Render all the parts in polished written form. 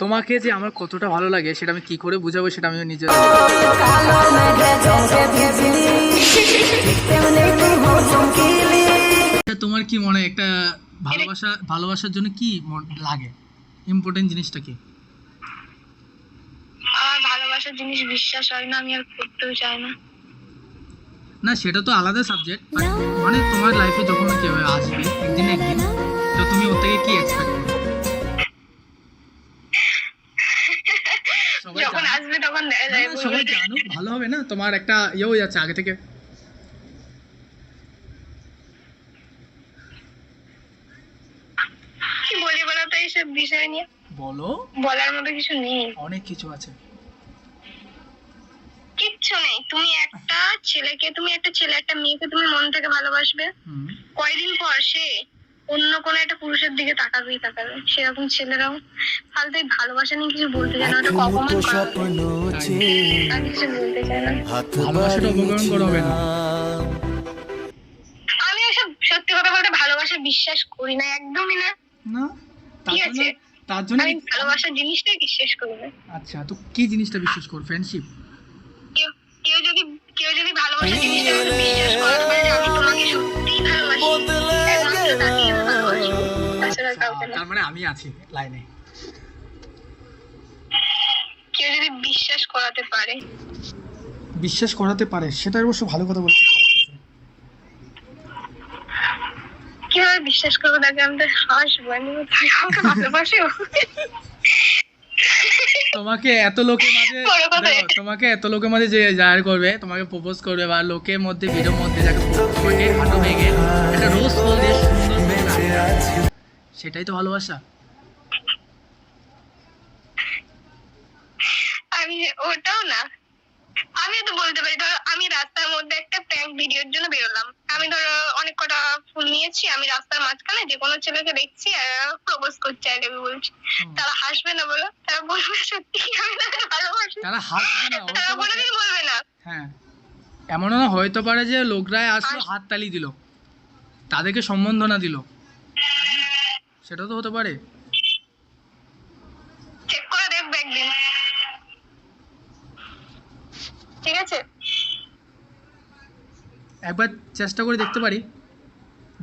তোমাকে যে আমার কতটা ভালো লাগে সেটা আমি কি করে বুঝাবো সেটা আমি নিজে তোমার কি মনে হয় একটা ভালোবাসার জন্য কি লাগে ইম্পর্টেন্ট জিনিসটা কি? আমার ভালোবাসার জিনিস বিশ্বাস হয় না, আমি আর করতেও চাই না। না সেটা তো আলাদা সাবজেক্ট, মানে তোমার লাইফে যখন কেউ আসবে একদিন তো তুমি ওর থেকে কি এক্সপেক্ট করবে? যখন আসবে তখন দেখা যাবে। সবাই জানুক ভালো হবে না? তোমার একটা ইয়ে হয়ে যাচ্ছে আগে থেকে। কি বলি বলো তো এইসব বিষয় নিয়ে? বলো। বলার মতো কিছু নেই। অনেক কিছু আছে। কিচ্ছু নেই। তুমি একটা ছেলে একটা মেয়েকে তুমি মন থেকে ভালোবাসবে, কয়দিন পর সে অন্য কোনো একটা পুরুষের দিকে তাকাবে। সেরকম ছেলেরাও ফালতু ভালোবাসা নিয়ে কিছু বলতে চায় না, ওটা অপমান করা হবে। আমি কিছু বলতে চাই না। ভালোবাসাটা অপমান করা হবে না। আমি এসব সত্যি কথা বলতে ভালোবাসা বিশ্বাস করি না, একদমই না। না ঠিক আছে, তার জন্য আমি ভালোবাসার জিনিসটাই বিশ্বাস করি না। আচ্ছা তো কি জিনিসটা বিশ্বাস করো? ফ্রেন্ডশিপ? কেউ যদি ভালোবাসার জিনিসটা বিশ্বাস করতে পারে যে আমি তোমাকে সত্যিই ভালোবাসি, একমাত্র তাকেই আমি ভালোবাসি, তাছাড়া কাউকে না। তার মানে আমি আছি লাইনে। কেউ যদি বিশ্বাস করাতে পারে সেটা অবশ্য ভালো কথা বলছে। কিভাবে বিশ্বাস করবো তাকে? আমি তো হাসবো, আমি তাকে আমাকে ভালোবাসি। তোমাকে এত লোকের মাঝে যে জায়ার করবে, তোমাকে প্রপোজ করবে বা লোকের মধ্যে ভিডিওর মধ্যে যাকে তোমাকে হাঁটু ভেঙে একটা রোজ ফুল দিয়ে সুন্দর, সেটাই তো ভালোবাসা। আমি ওটাও না, আমি তো বলতে পারি। ধরো আমি রাস্তার মধ্যে একটা প্র্যাঙ্ক ভিডিওর জন্য বেরোলাম, আমি ধরো অনেক কটা ফুল নিয়েছি, আমি রাস্তার মাঝখানে যে কোনো ছেলেকে দেখছি প্রপোজ করছি, আই লাভ ইউ বলছি, তারা হাসবে না বলো? তারা বলবে সত্যি আমি তাকে ভালোবাসি? তারা হাসবে না, তারা কোনোদিন বলবে না। হ্যাঁ এমনও না হয়তো পারে যে লোকরাই আসলো হাততালি দিল, তাদেরকে সম্বর্ধনা দিল, সেটা তো হতে পারে। চেক করে দেখবে একদিন, ঠিক আছে? একবার চেষ্টা করে দেখতে পারি,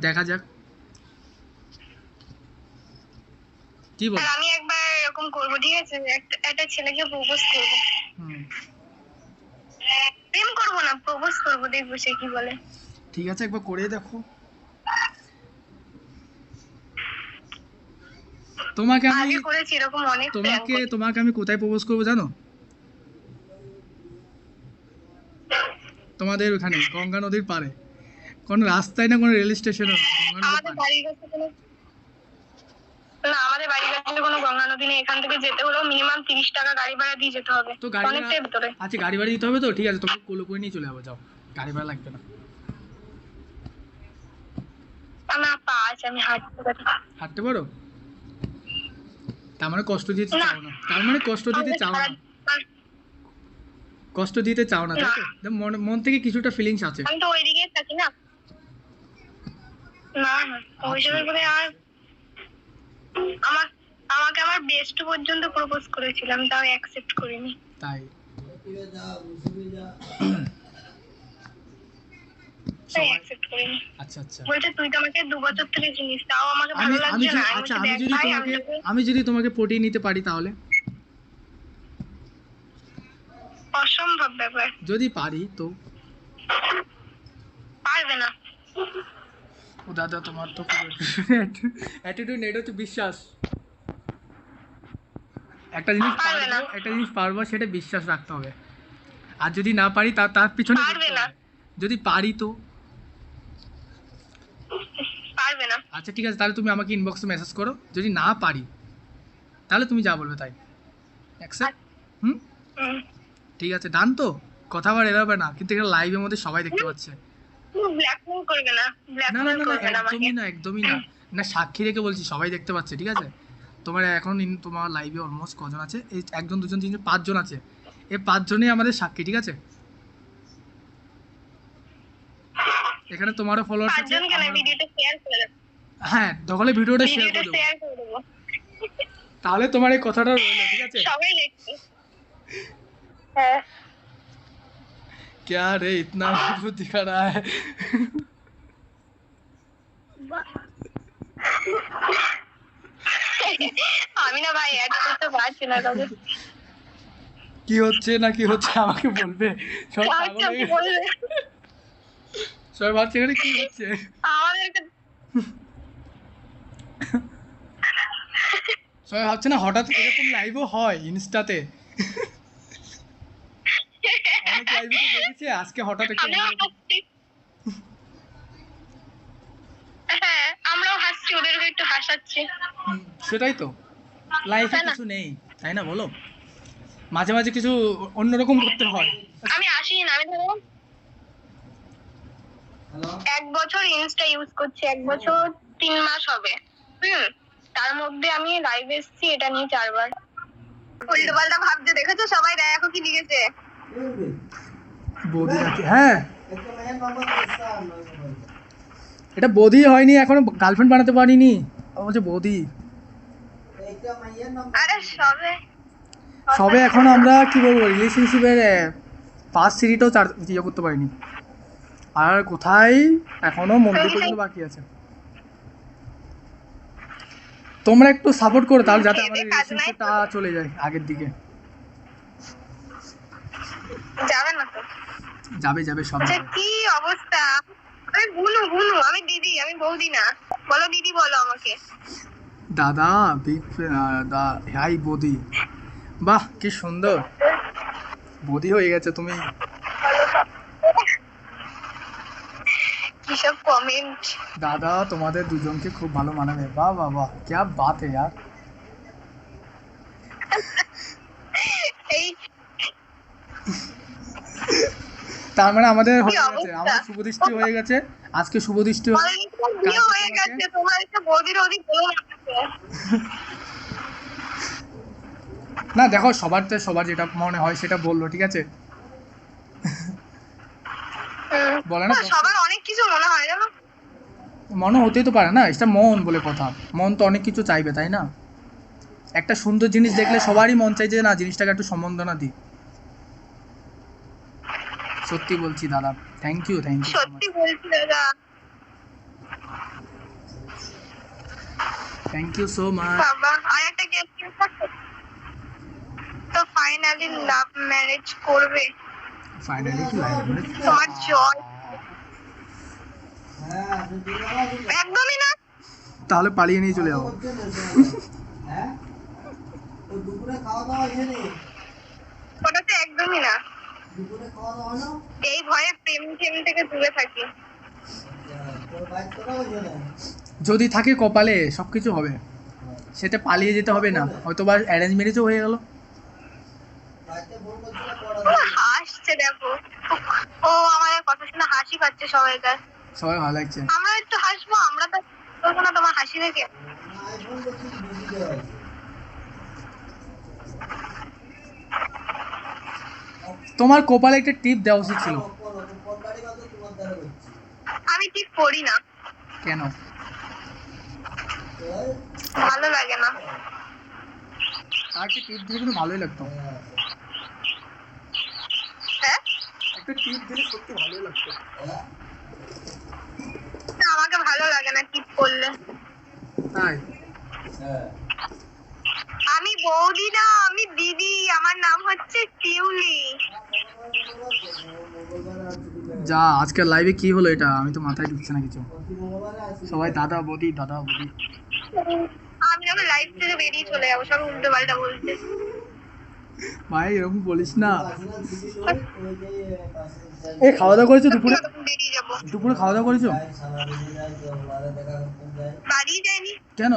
দেখা যাক কি বল। আমি একবার এরকম করবো, ঠিক আছে? একটা ছেলেকে প্রপোজ করবো, প্রেম করবো না, প্রপোজ করবো, দেখবো সে কি বলে। ঠিক আছে একবার করে দেখো। তোমাকে আমি করেছি এরকম অনেক। তোমাকে আমি কোথায় প্রপোজ করবো জানো? তোমাদের ওখানে গঙ্গা নদীর পাড়ে, কোন রাস্তায় না, কোন রেল স্টেশনে। আমাদের বাড়ির কাছে কোনো গঙ্গা নদী নেই। এখান থেকে যেতে হলেও মিনিমাম 30 টাকা গাড়ি ভাড়া দিয়ে যেতে হবে, অনেকটাই ভিতরে। আচ্ছা গাড়ি ভাড়া দিতে হবে তো, ঠিক আছে তোমাকে কোলো করে নিয়ে চলে যাবো, যাও, গাড়ি ভাড়া লাগবে না। আমার পা আছে, আমি হাঁটতে পারো? তার মানে কষ্ট দিতে চাও না, কষ্ট দিতে চাও না তাই তো? মন থেকে কিছুটা ফিলিংস আছে। আমি তো ওইদিকে থাকি না। না ওইসবের করে। আর আমাকে আমার বেস্ট পর্যন্ত প্রপোজ করেছিলাম, তাও অ্যাকসেপ্ট করিনি। তাই আচ্ছা বলছে তুই তো আমাকে 2 বছর থেকে চিনিস, তাও আমাকে ভালো লাগছে না। আচ্ছা আমি যদি তোমাকে পটিয়ে নিতে পারি তাহলে? অসম্ভব ব্যাপার। যদি পারি তো? পারবে না। ও দাদা তোমার তো অ্যাটিটিউড নেই, এটা হচ্ছে বিশ্বাস। একটা জিনিস পারবো সেটা বিশ্বাস রাখতে হবে, আর যদি না পারি তার পিছনে যদি পারি তো পারবে না। আচ্ছা ঠিক আছে, তাহলে তুমি আমাকে ইনবক্সে মেসেজ করো, যদি না পারি তাহলে তুমি যা বলবে তাই অ্যাকসেপ্ট। ঠিক আছে ডান তো? কথা আবার এড়াবে না কিন্তু, এটা লাইভের মধ্যে সবাই দেখতে পাচ্ছে। ব্ল্যাকমেল করবে না, ব্ল্যাকমেল করবে না আমাকে। একদমই না সাক্ষী রেখে বলছি, সবাই দেখতে পাচ্ছে, ঠিক আছে? তোমার এখন তোমার লাইভে অলমোস্ট কজন আছে? এই 1 2 3 4 5 জন আছে, এই 5 জনই আমাদের সাক্ষী, ঠিক আছে? এখানে তোমারও ফলোয়ার্স আছে। ভিডিওটা শেয়ার করে দেব। হ্যাঁ দখলে ভিডিওটা শেয়ার করে দেব। তাহলে তোমার এই কথাটা রইলো, ঠিক আছে? সবাই দেখছি। হ্যাঁ क्या रे इतना अजीब दिखा रहा है আমি না ভাই অ্যাড করতে পারছি না তবে কি হচ্ছে না কি হচ্ছে আমাকে বলবে। সব পাগল হয়ে গেছে। বলবে সবাই ভাবছে এখানে কি হচ্ছে। আমাদেরকে সবাই ভাবছে না হঠাৎ এরকম লাইভও হয় ইনস্টাতে। অনেক লাইভে তো দেখেছি, আজকে হঠাৎ একটু আমরাও হাসছি। হ্যাঁ আমরাও হাসছি, ওদেরকে একটু হাসাচ্ছি। সেটাই তো, লাইফে তাই না? কিছু নেই তাই না বলো, মাঝে মাঝে কিছু অন্যরকম করতে হয়। আমি আসি না, আমি ধরো 1 বছর ইনস্টা ইউজ করছি, 1 বছর 3 মাস হবে। তার মধ্যে আমি লাইভ এসেছি এটা নিয়ে 4 বার। উল্টো পাল্টা ভাবছে, দেখেছো সবাই দেখো কি লিখেছে। বৌদি নাকি? হ্যাঁ এটা বৌদি হয়নি, এখনো গার্লফ্রেন্ড বানাতে পারিনি। ও বলছে বৌদি। আরে সবে এখনো আমরা কি বলবো রিলেশনশিপের ফার্স্ট সিঁড়িটাও ইয়ে করতে পারিনি, আর কোথায় এখনো মন্দির পর্যন্ত বাকি আছে। তোমরা একটু সাপোর্ট করো তাহলে, যাতে আমাদের রিলেশনশিপটা চলে যায় আগের দিকে। যাবে না তো? যাবে যাবে সব আচ্ছা যাবে। কি অবস্থা? আমি গুনু আমি দিদি, আমি বৌদি না। বলো দিদি, বলো আমাকে। দাদা বিগ হাই বৌদি। বাহ কি সুন্দর বৌদি হয়ে গেছে তুমি। কিসব কমেন্ট। দাদা তোমাদের দুজনকে খুব ভালো মানাবে। বাহ বাহ বাহ क्या बात है यार। এই তার মানে আমাদের হয়ে কি গেছে, অবস্থা? আমাদের শুভদৃষ্টি হয়ে গেছে, আজকে শুভদৃষ্টি বিয়ে হয়ে গেছে, তোমার একটা বৌদির ওদিক বলো না। না দেখো সবার যেটা মনে হয় সেটা বললো, ঠিক আছে? বলে না সবার অনেক কিছু মনে হয় জানো। মনে হতেই তো পারে না, এটা মন বলে কথা, মন তো অনেক কিছু চাইবে তাই না? একটা সুন্দর জিনিস দেখলে সবারই মন চাই যে না জিনিসটাকে একটু সম্বর্ধনা দিই। সত্যি বলছি দাদা, থ্যাংক ইউ সত্যি বলছি দাদা। Thank you so much. বাবা আর একটা গেম তো ফাইনালি লাভ ম্যারেজ করবে? ফাইনালি কি লাইভ তোমার জয়। একদমই না। তাহলে পালিয়ে নিয়ে চলে যাবো। ওটা তো একদমই না। এই ভয়ে প্রেম থেকে দূরে থাকি। যদি থাকে কপালে সবকিছু হবে, সেটা পালিয়ে যেতে হবে না, হয়তো বা অ্যারেঞ্জ ম্যারেজও হয়ে গেল। হাসছে দেখো, ও আমাদের কথা শুনে হাসি পাচ্ছে সবাইকার। সবাই ভালো লাগছে। আমরা একটু হাসবো, আমরা তো বলবো না তোমার হাসি দেখে। তোমার কপালে একটা টিপ দেওয়া উচিত ছিল। আমি ঠিক করি না। কেন? ভালো লাগে না। আর কি টিপ দিলে কিন্তু ভালোই লাগতো। হ্যাঁ একটা টিপ দিলে সত্যি ভালোই লাগতো। না, আমাকে ভালো লাগে না ঠিক করলে। তাই? আমি বৌদি না, আমি দিদি, আমার নাম হচ্ছে শিউলি। যা আজকে লাইভে কি হলো এটা আমি তো মাথায় ঢুকছে না কিছু। সবাই দাদা বৌদি দাদা বৌদি। আমি যখন লাইভ থেকে বেরিয়ে চলে যাবো, সব উল্টো পাল্টা বলতে। ভাই এরকম বলিস না। এই খাওয়া দাওয়া করেছো দুপুরে? বেরিয়ে যাবো। দুপুরে খাওয়া দাওয়া করেছো? বাড়ি যায়নি। কেন?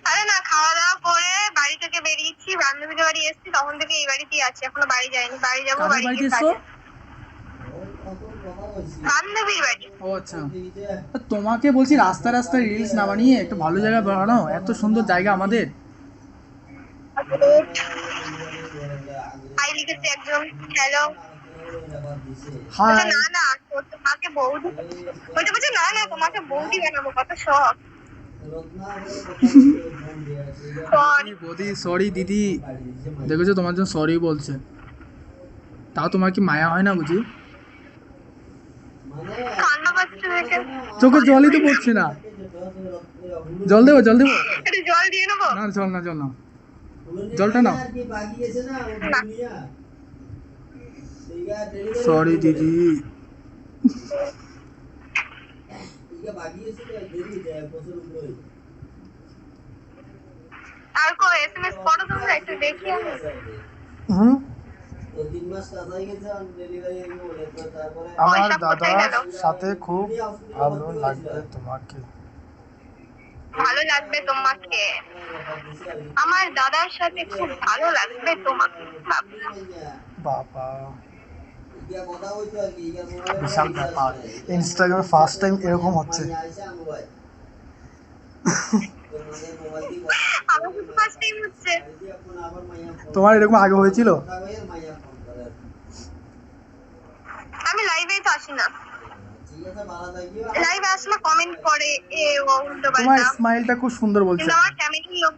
আরে না, খাওয়া দাওয়া করে বাড়ি থেকে বেরিয়েছি, বান্ধবীদের বাড়ি এসেছি, তখন থেকে এই বাড়িতেই আছি, এখনো বাড়ি যাইনি। বাড়ি যাবো। কাদের বাড়ি বাড়িতে গিয়ে এসছো? বান্ধবীর বাড়ি। ও আচ্ছা, তোমাকে বলছি রাস্তায় রিলস না বানিয়ে একটু ভালো জায়গায় বানাও, এত সুন্দর জায়গা আমাদের। আই লিখেছে একজন, হ্যালো। হাই। না না, তোমাকে বৌদি, ওইটা বলছে না না তোমাকে বৌদি বানাবো, কত শখ। বৌদি সরি দিদি, দেখেছো তোমার জন্য সরি বলছে, তাও তোমার কি মায়া হয় না বুঝি? কান্না পাচ্ছে দেখে। চোখে জলই তো পড়ছে না। জল দেবো, জল দেবো? একটু জল দিয়ে নেবো? না জল না, জল না, জলটা নাও। সরি দিদি। আর কো এসএমএস করো তোমরা, একটু দেখি আমি। হুম, আমার পয়সা কোথায় দাদার গেল? সাথে খুব ভালো লাগবে তোমাকে। ভালো লাগবে তোমাকে, আমার দাদার সাথে খুব ভালো লাগবে তোমাকে। বাবা বিশাল ব্যাপার, ইনস্টাগ্রামে ফার্স্ট টাইম এরকম হচ্ছে। আমার তো ফার্স্ট টাইম হচ্ছে। তোমার এরকম আগে হয়েছিল? আমি লাইভে তো আসি না, লাইভে আসলে কমেন্ট করে এ ও উল্টো তোমার পাল্টা, স্মাইলটা খুব সুন্দর বলছে। কিন্তু আমার ফ্যামিলির লোক